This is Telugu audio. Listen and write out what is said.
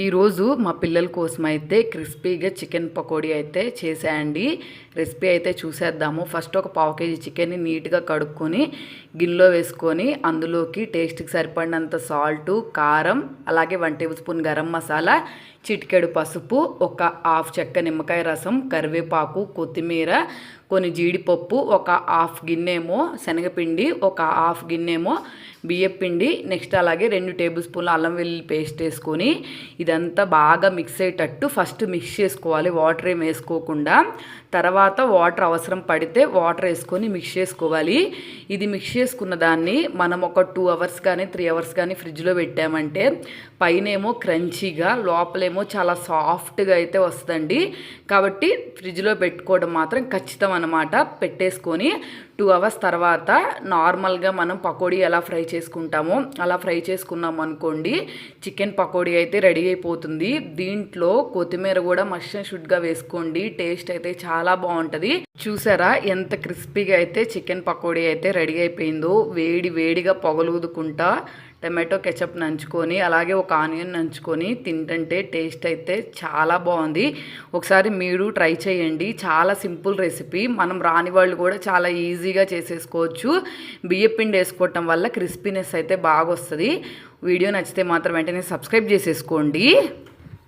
ఈరోజు మా పిల్లల కోసం అయితే క్రిస్పీగా చికెన్ పకోడీ అయితే చేసేయండి. రెసిపీ అయితే చూసేద్దాము. ఫస్ట్ ఒక పావు కేజీ చికెన్ని నీట్గా కడుక్కొని గిన్నెలో వేసుకొని అందులోకి టేస్ట్కి సరిపడినంత సాల్టు, కారం, అలాగే 1 టేబుల్ స్పూన్ గరం మసాలా, చిటికెడు పసుపు, ఒక హాఫ్ చెక్క నిమ్మకాయ రసం, కరివేపాకు, కొత్తిమీర, కొన్ని జీడిపప్పు, ఒక హాఫ్ గిన్నెమో శనగపిండి, ఒక హాఫ్ గిన్నెమో బియ్యపిండి, నెక్స్ట్ అలాగే 2 టేబుల్ స్పూన్ల అల్లం వెల్లుల్లి పేస్ట్ వేసుకొని ఇదంతా బాగా మిక్స్ అయ్యేటట్టు ఫస్ట్ మిక్స్ చేసుకోవాలి. వాటర్ ఏం వేసుకోకుండా. తర్వాత వాటర్ అవసరం పడితే వాటర్ వేసుకొని మిక్స్ చేసుకోవాలి. ఇది మిక్స్ చేసుకున్న దాన్ని మనం ఒక 2 అవర్స్ కానీ 3 అవర్స్ కానీ ఫ్రిడ్జ్లో పెట్టామంటే పైనేమో క్రంచీగా, లోపలేమో చాలా సాఫ్ట్గా అయితే వస్తుందండి. కాబట్టి ఫ్రిడ్జ్లో పెట్టుకోవడం మాత్రం ఖచ్చితం అన్నమాట. పెట్టేసుకొని 2 అవర్స్ తర్వాత నార్మల్గా మనం పకోడీ ఎలా ఫ్రై చేసుకుంటామో అలా ఫ్రై చేసుకున్నాం అనుకోండి, చికెన్ పకోడీ అయితే రెడీ అయిపోతుంది. దీంట్లో కొత్తిమీర కూడా మస్ట్ అండ్ షుడ్గా వేసుకోండి. టేస్ట్ అయితే చాలా బాగుంటుంది. చూసారా ఎంత క్రిస్పీగా అయితే చికెన్ పకోడీ అయితే రెడీ అయిపోయిందో. వేడి వేడిగా పొగలూదుకుంటా టమాటో కెచప్ నంచుకొని అలాగే ఒక ఆనియన్ నంచుకొని తింటుంటే టేస్ట్ అయితే చాలా బాగుంది. ఒకసారి మీరు ట్రై చేయండి. చాలా సింపుల్ రెసిపీ. మనం రాని వాళ్ళు కూడా చాలా ఈజీగా చేసేసుకోవచ్చు. బియ్యపిండి వేసుకోవటం వల్ల క్రిస్పీనెస్ అయితే బాగా వస్తుంది. వీడియో నచ్చితే మాత్రం వెంటనే సబ్స్క్రైబ్ చేసేసుకోండి.